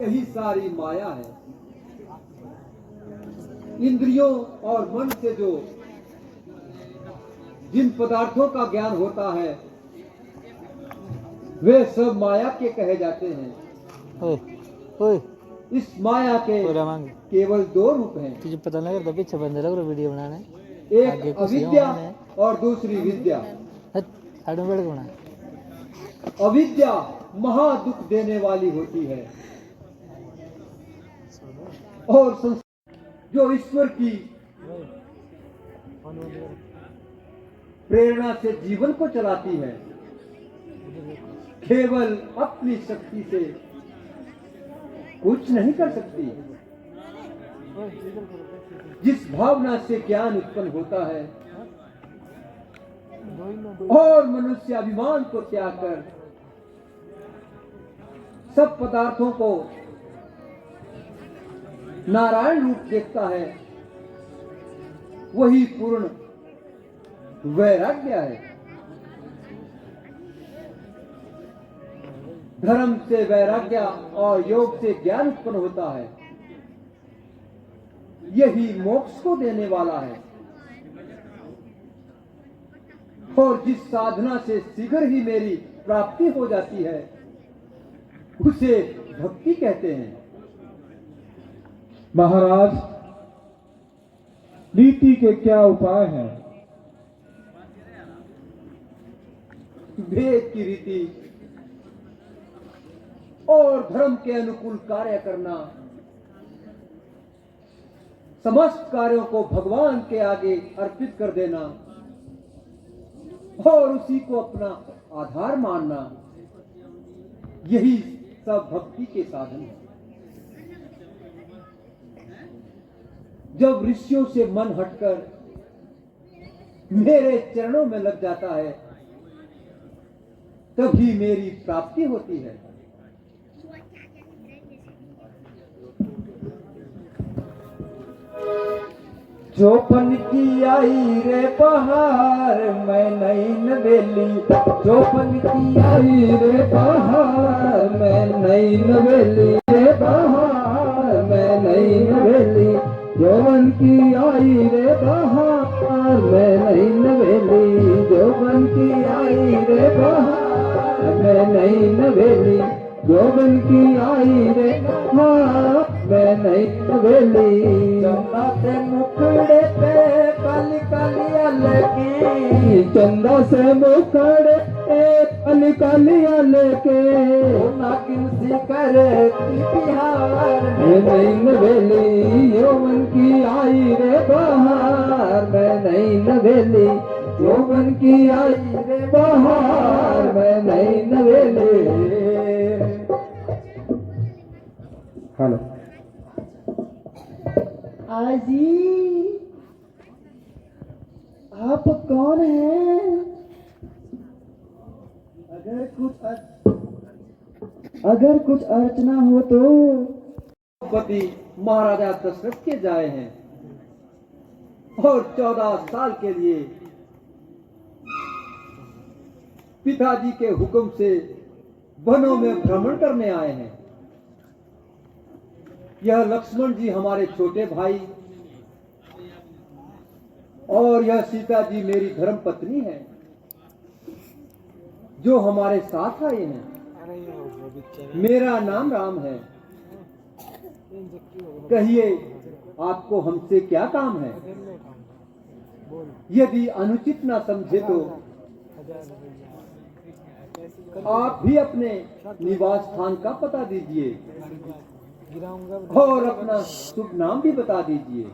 यही सारी माया है। इंद्रियों और मन से जो जिन पदार्थों का ज्ञान होता है वे सब माया के कहे जाते हैं। इस माया के केवल दो रूप हैं। तुझे पता नहीं लगता पीछे बंदे लग रहे वीडियो बनाने। एक अविद्या और दूसरी विद्या। अविद्या महा दुख देने वाली होती है और जो ईश्वर की प्रेरणा से जीवन को चलाती है, केवल अपनी शक्ति से कुछ नहीं कर सकती। जिस भावना से ज्ञान उत्पन्न होता है और मनुष्य अभिमान को त्याग कर सब पदार्थों को नारायण रूप देखता है, वही पूर्ण वैराग्य है। धर्म से वैराग्य और योग से ज्ञान उत्पन्न होता है, यही मोक्ष को देने वाला है। और जिस साधना से शीघ्र ही मेरी प्राप्ति हो जाती है उसे भक्ति कहते हैं। महाराज, नीति के क्या उपाय हैं? वेद की रीति और धर्म के अनुकूल कार्य करना, समस्त कार्यों को भगवान के आगे अर्पित कर देना और उसी को अपना आधार मानना, यही सब भक्ति के साधन है। जब ऋषियों से मन हटकर मेरे चरणों में लग जाता है तभी मेरी प्राप्ति होती है। चौपन की आई रे बहार मैं नई नवेली, चौपन की आई रे बहार मैं नई नवेली, रे बहार मैं नई नवेली, यौवन की आई रे बहार मैं नई नवेली, यौवन की आई रे बहार मैं नई नवेली, यौवन की आई रे बहार मैं नई नवेली। चंदा से मुखड़े पे काली काली अलकी, चंदा से मुखड़े काली काली अलके, नागिन सी करती बिहार मैं नई नवेली, यौवन की आई रे बहार मैं नई नवेली, यौवन की आई रे बहार मैं नई नवेली। हेलो आजी, आप कौन हैं? अगर कुछ अर्चना हो तो पति महाराजा दशरथ के जाए हैं और 14 साल के लिए पिताजी के हुक्म से वनों में भ्रमण करने आए हैं। यह लक्ष्मण जी हमारे छोटे भाई और यह सीता जी मेरी धर्म पत्नी है जो हमारे साथ आए हैं। मेरा नाम राम है। कहिए आपको हमसे क्या काम है? यदि अनुचित ना समझे तो आप भी अपने निवास स्थान का पता दीजिए और अपना शुभ नाम भी बता दीजिए।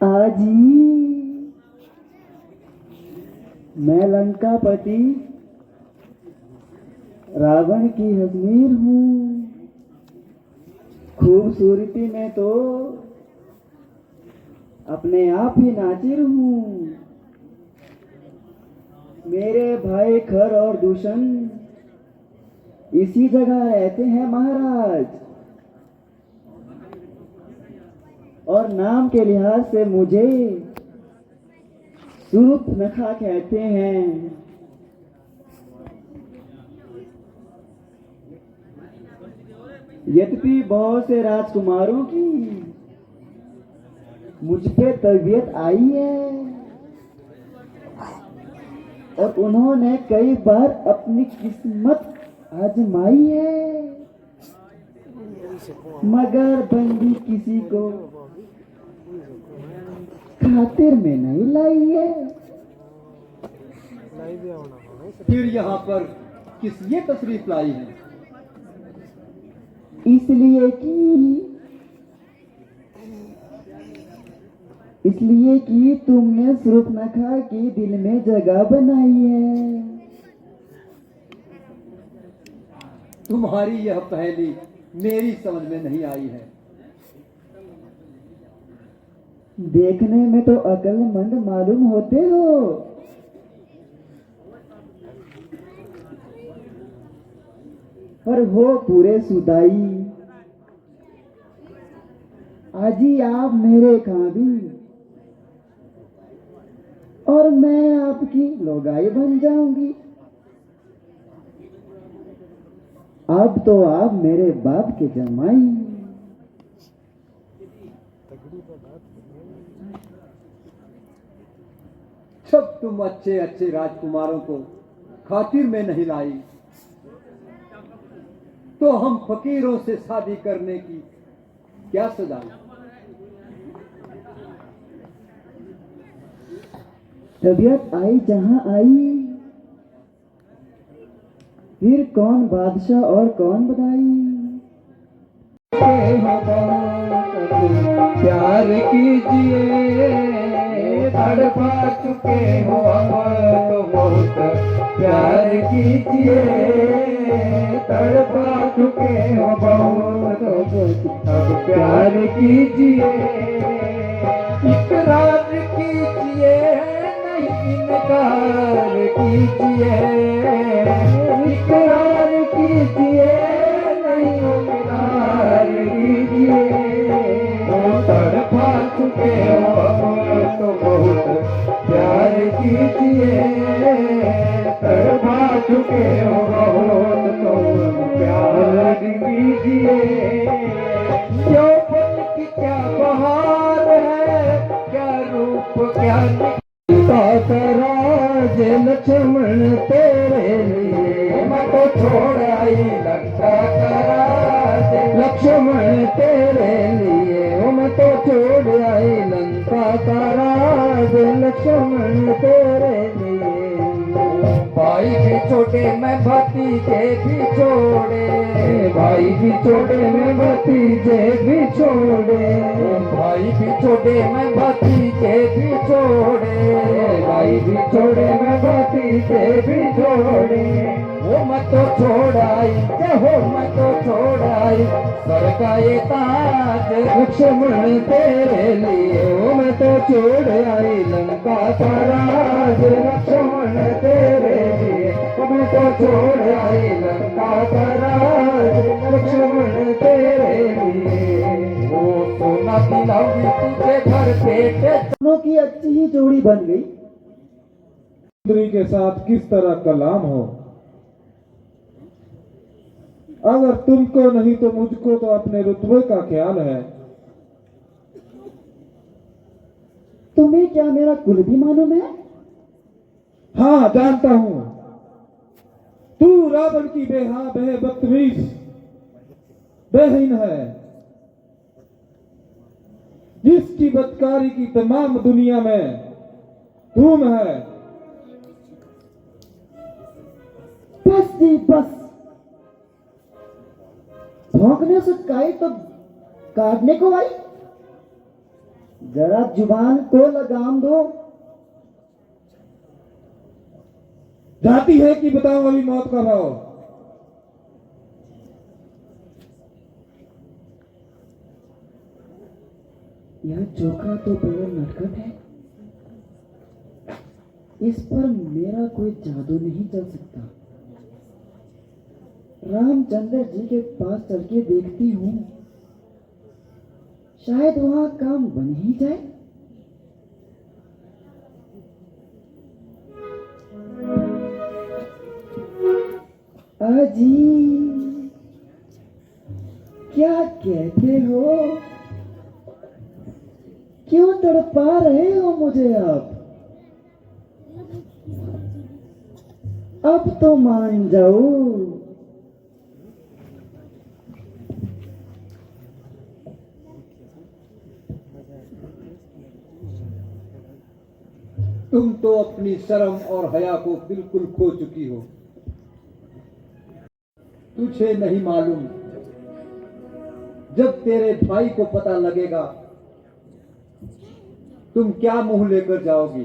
आजी, मैं लंकापति रावण की अजमेर हूँ। खूबसूरती में तो अपने आप ही नाचिर हूँ। मेरे भाई खर और दूषण इसी जगह रहते हैं महाराज, और नाम के लिहाज से मुझे सूर्पनखा कहते हैं। यद्यपि बहुत से राजकुमारों की मुझ पे तरबियत आई है और उन्होंने कई बार अपनी किस्मत आजमाई है, मगर बंदी किसी को खातिर में नहीं लाई है। फिर यहाँ पर किस ये तशरीफ लाई है? इसलिए कि तुमने सुर्खनखा की दिल में जगह बनाई है। तुम्हारी यह पहेली मेरी समझ में नहीं आई है। देखने में तो अक्लमंद मालूम होते हो, पर हो पूरे सुदाई। आज ही आप मेरे खादी और मैं आपकी लोगाई बन जाऊंगी। अब तो आप मेरे बाप के जमाई। सब तुम अच्छे अच्छे राजकुमारों को खातिर में नहीं लाई, तो हम फकीरों से शादी करने की क्या सजा? तबीयत आई जहां आई, फिर कौन बादशाह और कौन बधाई। प्यार कीजिए, तड़पा चुके हो तो बहुत प्यार कीजिए, तड़पा चुके हो बहुत अब प्यार कीजिए, इकरार कीजिए नहीं इनकार कीजिए, इकरार कीजिए नहीं इनकार कीजिए, तड़पा चुके हो तो बहुत प्यार कीजिए, तड़पा चुके हो बहुत तो प्यार कीजिए। यौवन की क्या बहार है, क्या रूप क्या निकलता राज लक्ष्मण तेरे लिए, मैं तो छोड़ आई लंका का राज लक्ष्मण तेरे लिए, मैं तो छोड़ आई लंका का राज लक्ष्मण तेरे लिए। भाई भी छोटे मैं भतीजे भी छोड़े, भाई भी छोटे मैं भतीजे भी छोड़े, भाई भी छोटे मैं भतीजे भी छोड़े, भाई भी छोड़े मैं भतीजे भी छोड़े, वो मैं तो छोड़ाई हो मैं तो छोड़ाई सर का ये ताज लक्ष्मण तेरे लिए, वो मैं तो छोड़ आई लंका का राज लक्ष्मण तेरे लिए, वो मैं तो छोड़ आई लंका का राज लक्ष्मण तेरे लिए। वो सोना दिलाऊंगी तुझे घर पेट, दोनों की अच्छी ही जोड़ी बन गई। स्त्री के साथ किस तरह कलाम हो, अगर तुमको नहीं तो मुझको तो अपने रुतबे का ख्याल है। तुम्हें क्या मेरा कुल भी मालूम है? हाँ जानता हूं, तू रावण की बदतमीज बेहीन है, जिसकी बदकारी की तमाम दुनिया में धूम है। बस जी बस, भौंकने से काई तो काटने को आई। जरा जुबान को लगाम दो। जाती है कि बताओ अभी मौत का भाव। यह चोखा तो बड़ा नटखट है, इस पर मेरा कोई जादू नहीं चल सकता। रामचंद्र जी के पास चल के देखती हूँ, शायद वहां काम बन ही जाए। अजी क्या कहते हो? क्यों तड़पा रहे हो मुझे आप? अब तो मान जाओ। तुम तो अपनी शर्म और हया को बिल्कुल खो चुकी हो। तुझे नहीं मालूम, जब तेरे भाई को पता लगेगा तुम क्या मुंह लेकर जाओगी।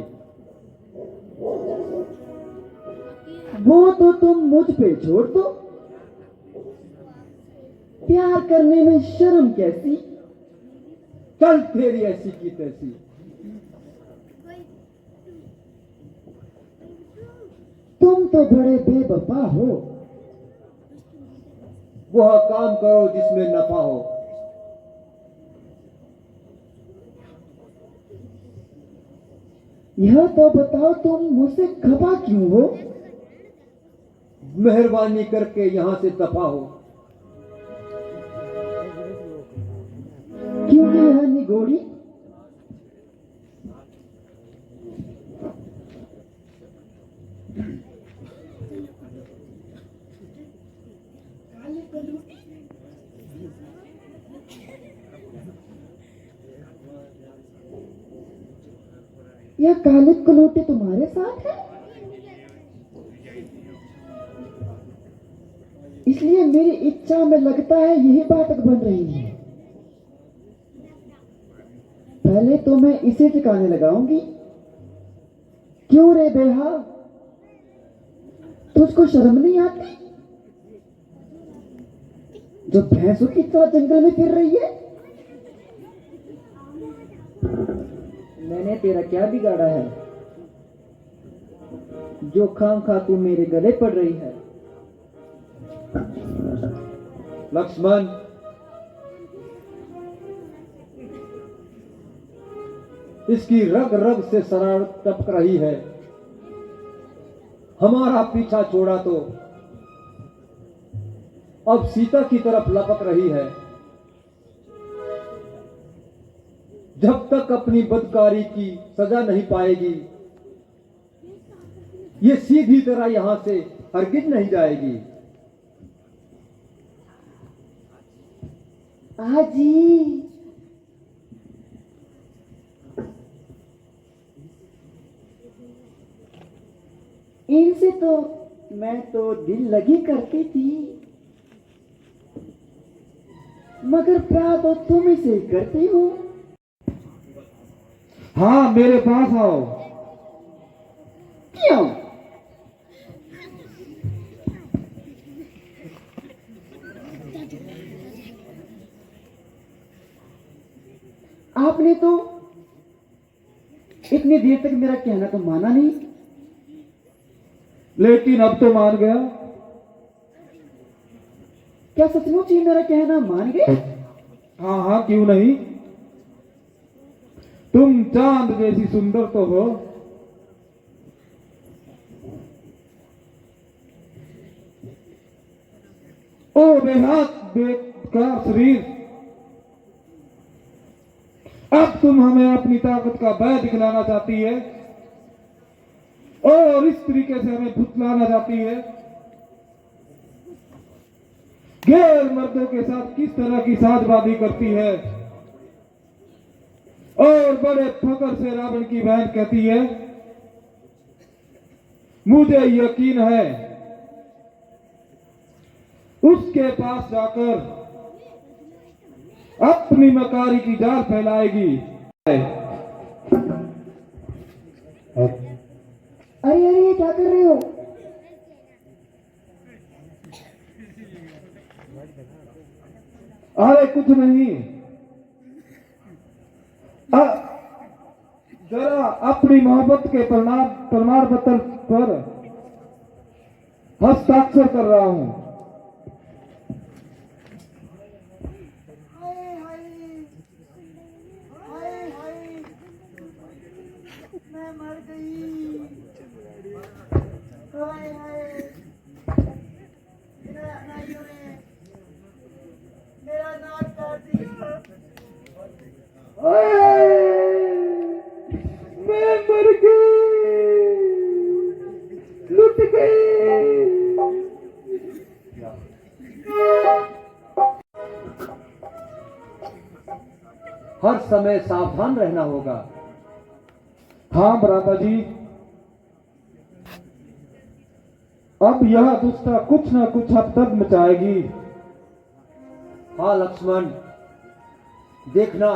वो तो तुम मुझ पे छोड़ दो। प्यार करने में शर्म कैसी? चल तेरी ऐसी की तैसी। तुम तो बड़े बेवफा हो। वह काम करो जिसमें नफा हो। यह तो बताओ तुम मुझसे खफा क्यों हो? मेहरबानी करके यहां से दफा हो। क्योंकि यह निगोड़ी यह काले कलोटे तुम्हारे साथ है, इसलिए मेरी इच्छा में लगता है यही बातक बन रही है। पहले तो मैं इसे ठिकाने लगाऊंगी। क्यों रे बेहा, तुझको शर्म नहीं आती जो भैंसों की तरह जंगल में फिर रही है? मैंने तेरा क्या बिगाड़ा है जो खाम खा तू मेरे गले पड़ रही है? लक्ष्मण, इसकी रग रग से शरारत टपक रही है। हमारा पीछा छोड़ा तो अब सीता की तरफ लपक रही है। जब तक अपनी बदकारी की सजा नहीं पाएगी, ये सीधी तरह यहां से हरगिज नहीं जाएगी। आजी, इनसे तो मैं तो दिल लगी करती थी, मगर प्यार तो तुम ही से करती हो। हाँ, मेरे पास आओ। क्यों? आपने तो इतनी देर तक मेरा कहना तो माना नहीं। लेकिन अब तो मान गया। क्या सचमुच ही मेरा कहना मान गए? हाँ हाँ, क्यों नहीं। तुम चांद जैसी सुंदर तो हो। ओ बेहाद बेकार शरीर, अब तुम हमें अपनी ताकत का भय दिखलाना चाहती है और इस तरीके से हमें फुसलाना चाहती है। गैर मर्दों के साथ किस तरह की साझबाजी करती है और बड़े फकर से रावण की बहन कहती है। मुझे यकीन है उसके पास जाकर अपनी मकारी की जाल फैलाएगी। अरे अरे, ये क्या कर रहे हो? अरे कुछ नहीं, जरा अपनी मोहब्बत के प्रमाण पत्र पर हस्ताक्षर कर रहा हूं। मैं मर गई। हाय हाय, मेरा नाइयों ने मेरा मैं मर गई, लुट गई। हर समय सावधान रहना होगा। हाँ भ्राता जी, अब यह दुष्टा कुछ न कुछ हद मचाएगी। हाँ लक्ष्मण, देखना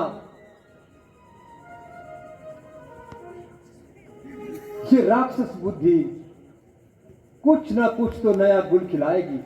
ये राक्षस बुद्धि कुछ न कुछ तो नया गुल खिलाएगी।